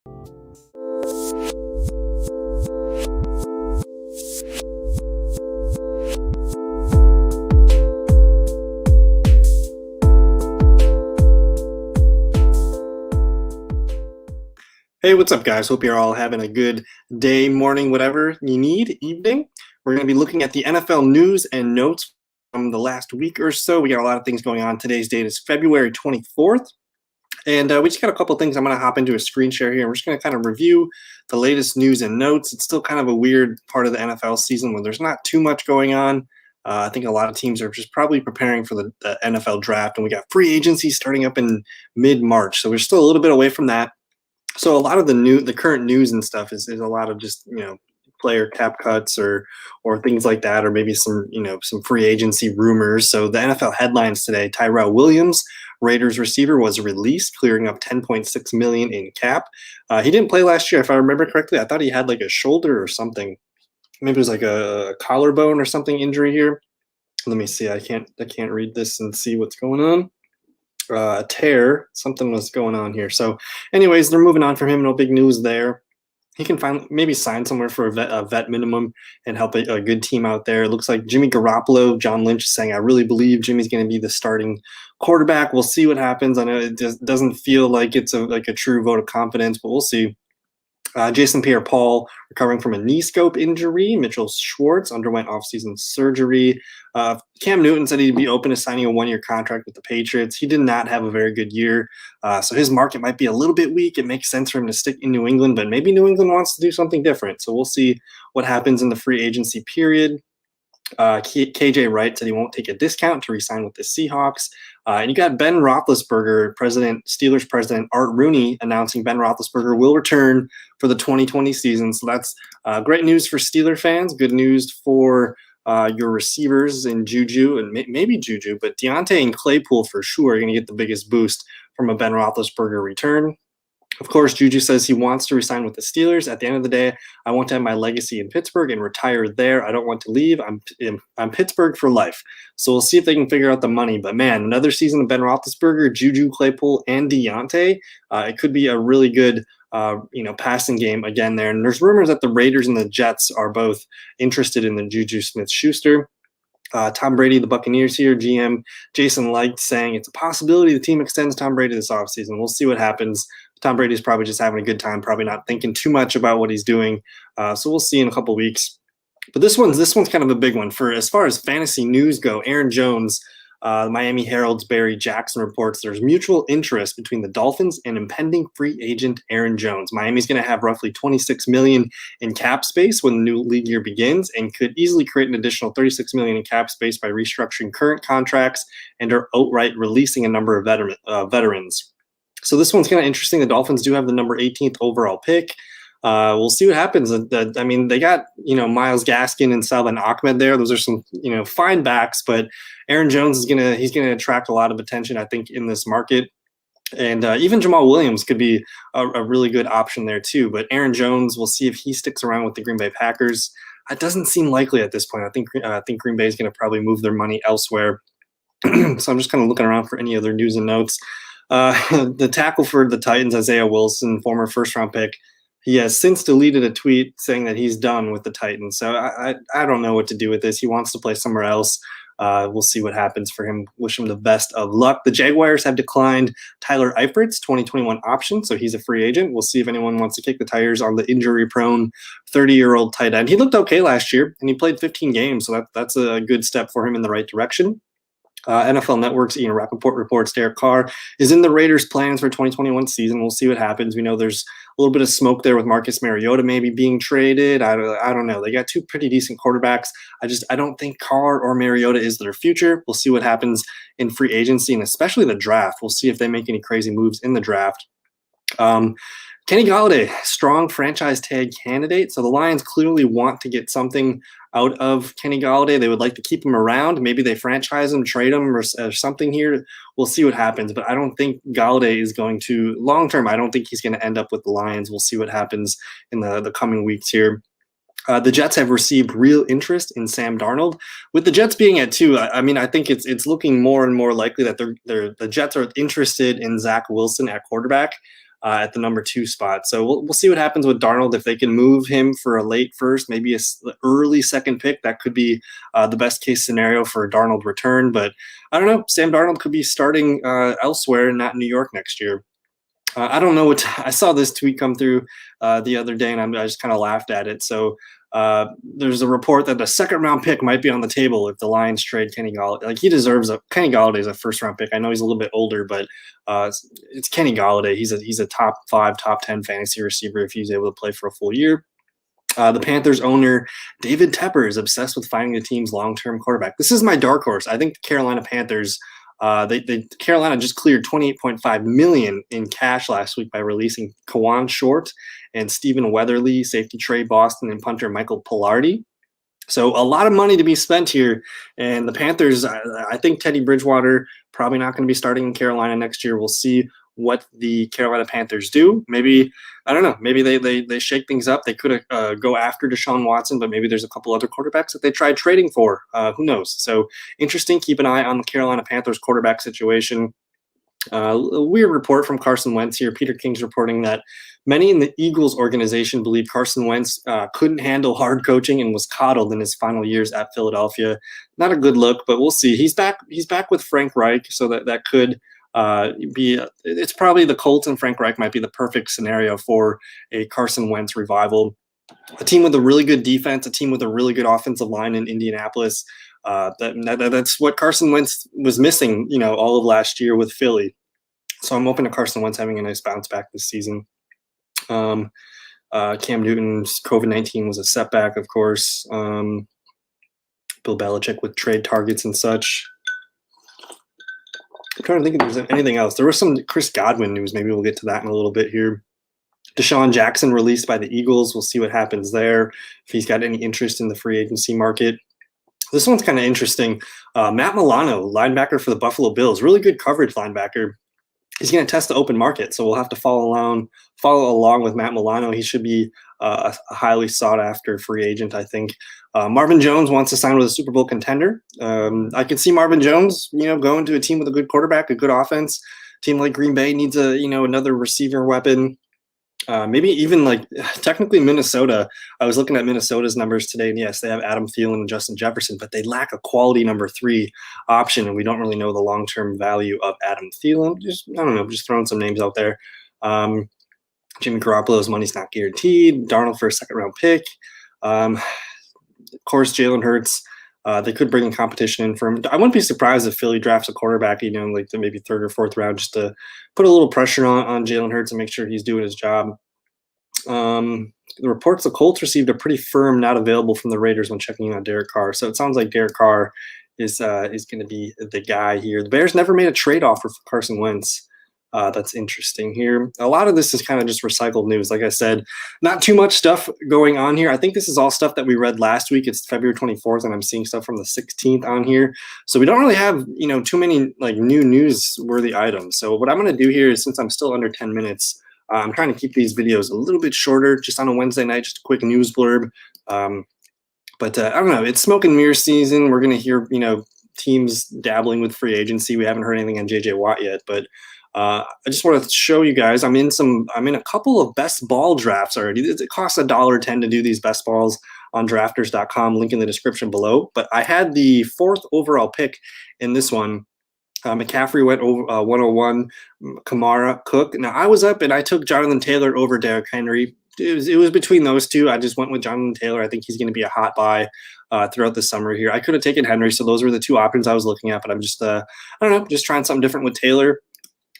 Hey, what's up, guys? Hope you're all having a good day, morning, whatever you need, evening. We're going to be looking at the NFL news and notes from the last week or so. We got a lot of things going on. Today's date is February 24th. And we just got a couple things. I'm going to hop into a screen share here. We're just going to kind of review the latest news and notes. It's still kind of a weird part of the NFL season where there's not too much going on. I think a lot of teams are just probably preparing for the NFL draft. And we got free agency starting up in mid-March. So we're still a little bit away from that. So a lot of the current news and stuff is a lot of just, player cap cuts or things like that, or maybe some free agency rumors. So the NFL headlines today: Tyrell Williams, Raiders receiver, was released, clearing up $10.6 million in cap. He didn't play last year, if I remember correctly. I thought he had like a shoulder or something. Maybe it was like a collarbone or something injury here. Let me see. I can't read this and see what's going on. A tear, something was going on here. So anyways, they're moving on from him. No big news there. He can maybe sign somewhere for a vet minimum and help a good team out there. It looks like Jimmy Garoppolo, John Lynch is saying, I really believe Jimmy's going to be the starting quarterback. We'll see what happens. I know it just doesn't feel like it's a true vote of confidence, but we'll see. Jason Pierre-Paul recovering from a knee scope injury. Mitchell Schwartz underwent offseason surgery. Cam Newton said he'd be open to signing a one-year contract with the Patriots. He did not have a very good year, so his market might be a little bit weak. It makes sense for him to stick in New England, but maybe New England wants to do something different. So we'll see what happens in the free agency period. KJ Wright said he won't take a discount to re-sign with the Seahawks. And you got Ben Roethlisberger, Steelers president Art Rooney, announcing Ben Roethlisberger will return for the 2020 season. So that's great news for Steeler fans. Good news for your receivers in Juju and maybe Juju, but Deontay and Claypool for sure are going to get the biggest boost from a Ben Roethlisberger return. Of course, Juju says he wants to resign with the Steelers. At the end of the day, I want to have my legacy in Pittsburgh and retire there. I don't want to leave. I'm Pittsburgh for life. So we'll see if they can figure out the money. But man, another season of Ben Roethlisberger, Juju, Claypool, and Deontay. It could be a really good passing game again there. And there's rumors that the Raiders and the Jets are both interested in the Juju Smith-Schuster. Tom Brady, the Buccaneers here, GM Jason Licht saying it's a possibility the team extends Tom Brady this offseason. We'll see what happens. Tom Brady's probably just having a good time, probably not thinking too much about what he's doing. So we'll see in a couple weeks. But this one's kind of a big one. For as far as fantasy news go, Aaron Jones, Miami Herald's Barry Jackson reports there's mutual interest between the Dolphins and impending free agent Aaron Jones. Miami's going to have roughly $26 million in cap space when the new league year begins and could easily create an additional $36 million in cap space by restructuring current contracts and are outright releasing a number of veterans. So this one's kind of interesting. The Dolphins do have the number 18th overall pick. We'll see what happens. I mean, they got, Myles Gaskin and Salvon Ahmed there. Those are some, fine backs, but Aaron Jones he's going to attract a lot of attention, I think, in this market. And even Jamal Williams could be a really good option there too. But Aaron Jones, we'll see if he sticks around with the Green Bay Packers. It doesn't seem likely at this point. I think Green Bay is going to probably move their money elsewhere. So I'm just kind of looking around for any other news and notes. The tackle for the Titans, Isaiah Wilson, former first-round pick, he has since deleted a tweet saying that he's done with the Titans. So I don't know what to do with this. He wants to play somewhere else. We'll see what happens for him. Wish him the best of luck. The Jaguars have declined Tyler Eifert's 2021 option, so he's a free agent. We'll see if anyone wants to kick the tires on the injury-prone 30-year-old tight end. He looked okay last year, and he played 15 games, so that's a good step for him in the right direction. NFL Network's Ian Rappaport reports Derek Carr is in the Raiders' plans for 2021 season. We'll see what happens. We know there's a little bit of smoke there with Marcus Mariota maybe being traded. I don't know. They got two pretty decent quarterbacks. I don't think Carr or Mariota is their future. We'll see what happens in free agency and especially the draft. We'll see if they make any crazy moves in the draft. Kenny Golladay, strong franchise tag candidate. So the Lions clearly want to get something out of Kenny Golladay. They would like to keep him around. Maybe they franchise him, trade him, or something here. We'll see what happens. But I don't think Golladay is going to, long term, I don't think he's going to end up with the Lions. We'll see what happens in the coming weeks here. The Jets have received real interest in Sam Darnold. With the Jets being at 2, I mean, I think it's looking more and more likely that the Jets are interested in Zach Wilson at quarterback. at the number 2 spot. So we'll see what happens with Darnold. If they can move him for a late first, maybe early second pick, that could be the best case scenario for a Darnold return. But I don't know. Sam Darnold could be starting elsewhere, not New York next year. I don't know what I saw this tweet come through the other day, and I just kind of laughed at it. So there's a report that the second round pick might be on the table if the Lions trade Kenny Golladay. Like, he deserves Kenny Golladay is a first round pick. I know he's a little bit older, but it's Kenny Golladay. He's a top 5, top 10 fantasy receiver if he's able to play for a full year. The Panthers owner, David Tepper, is obsessed with finding the team's long-term quarterback. This is my dark horse. I think the Carolina Panthers, Carolina just cleared $28.5 million in cash last week by releasing Kawan Short and Stephen Weatherly, safety Trey Boston, and punter Michael Pilardi. So a lot of money to be spent here. And the Panthers, I think Teddy Bridgewater probably not going to be starting in Carolina next year. We'll see what the Carolina Panthers do. Maybe, I don't know, maybe they shake things up. They could go after Deshaun Watson, but maybe there's a couple other quarterbacks that they tried trading for. Who knows? So interesting. Keep an eye on the Carolina Panthers quarterback situation. A weird report from Carson Wentz here. Peter King's reporting that many in the Eagles organization believe Carson Wentz couldn't handle hard coaching and was coddled in his final years at Philadelphia. Not a good look, but we'll see. He's back with Frank Reich, so that could it's probably the Colts and Frank Reich might be the perfect scenario for a Carson Wentz revival. A team with a really good defense, a team with a really good offensive line in Indianapolis. That's what Carson Wentz was missing, all of last year with Philly. So I'm open to Carson Wentz having a nice bounce back this season. Cam Newton's COVID-19 was a setback, of course. Bill Belichick with trade targets and such. I'm trying to think if there's anything else. There was some Chris Godwin news. Maybe we'll get to that in a little bit here. Desean Jackson released by the Eagles. We'll see what happens there, if he's got any interest in the free agency market. This one's kind of interesting. Matt Milano, linebacker for the Buffalo Bills. Really good coverage linebacker. He's going to test the open market, so we'll have to follow along with Matt Milano. He should be a highly sought-after free agent, I think. Marvin Jones wants to sign with a Super Bowl contender. I can see Marvin Jones, going to a team with a good quarterback, a good offense. A team like Green Bay needs another receiver weapon. Maybe even technically Minnesota. I was looking at Minnesota's numbers today, and yes, they have Adam Thielen and Justin Jefferson, but they lack a quality number 3 option, and we don't really know the long-term value of Adam Thielen. Just throwing some names out there. Jimmy Garoppolo's money's not guaranteed. Darnold for a second-round pick. Of course, Jalen Hurts. They could bring in competition in for him. I wouldn't be surprised if Philly drafts a quarterback, the maybe 3rd or 4th round, just to put a little pressure on Jalen Hurts and make sure he's doing his job. The reports the Colts received a pretty firm not available from the Raiders when checking in on Derek Carr. So it sounds like Derek Carr is going to be the guy here. The Bears never made a trade offer for Carson Wentz. That's interesting here. A lot of this is kind of just recycled news. Like I said, not too much stuff going on here. I think this is all stuff that we read last week. It's February 24th, and I'm seeing stuff from the 16th on here. So we don't really have, too many new newsworthy items. So what I'm going to do here is, since I'm still under 10 minutes, I'm trying to keep these videos a little bit shorter, just on a Wednesday night, just a quick news blurb. But I don't know. It's smoke and mirror season. We're going to hear, teams dabbling with free agency. We haven't heard anything on J.J. Watt yet, but I just want to show you guys. I'm in a couple of best ball drafts already. It costs $1.10 to do these best balls on drafters.com. Link in the description below. But I had the 4th overall pick in this one. McCaffrey went over 101. Kamara, Cook. Now I was up and I took Jonathan Taylor over Derrick Henry. It was between those two. I just went with Jonathan Taylor. I think he's going to be a hot buy throughout the summer here. I could have taken Henry, so those were the 2 options I was looking at. But I'm just just trying something different with Taylor.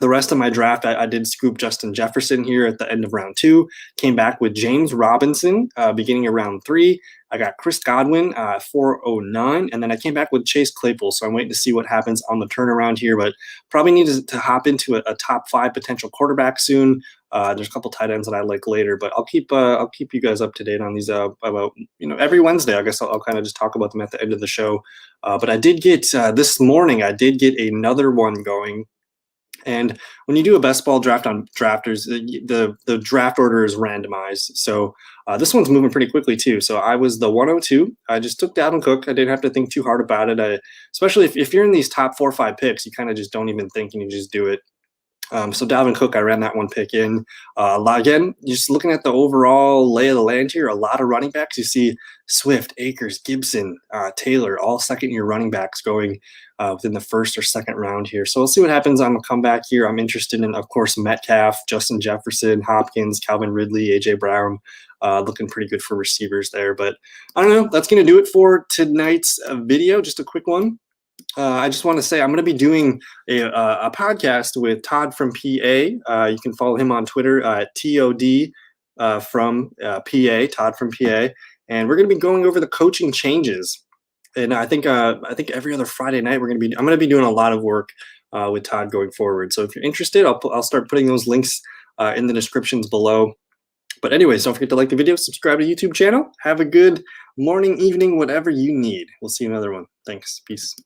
The rest of my draft, I did scoop Justin Jefferson here at the end of round 2. Came back with James Robinson beginning of round 3. I got Chris Godwin 409, and then I came back with Chase Claypool. So I'm waiting to see what happens on the turnaround here, but probably need to hop into a top 5 potential quarterback soon. There's a couple tight ends that I like later, but I'll keep you guys up to date on these about every Wednesday. I guess I'll kind of just talk about them at the end of the show. But I did get this morning. I did get another one going. And when you do a best ball draft on Drafters, the draft order is randomized. So this one's moving pretty quickly too. So I was the 102. I just took Dalvin Cook. I didn't have to think too hard about it. Especially if you're in these top 4 or 5 picks, you kind of just don't even think and you just do it. So Dalvin Cook, I ran that one pick in. Again, just looking at the overall lay of the land here, a lot of running backs. You see Swift, Akers, Gibson, Taylor, all second-year running backs going within the first or second round here. So we'll see what happens on the comeback here. I'm interested in, of course, Metcalf, Justin Jefferson, Hopkins, Calvin Ridley, A.J. Brown. Looking pretty good for receivers there. But I don't know. That's going to do it for tonight's video. Just a quick one. I just want to say I'm going to be doing a podcast with Todd from PA. You can follow him on Twitter at TOD from PA, Todd from PA. And we're going to be going over the coaching changes. And I think every other Friday night I'm going to be doing a lot of work with Todd going forward. So if you're interested, I'll start putting those links in the descriptions below. But anyways, don't forget to like the video, subscribe to the YouTube channel. Have a good morning, evening, whatever you need. We'll see you in another one. Thanks. Peace.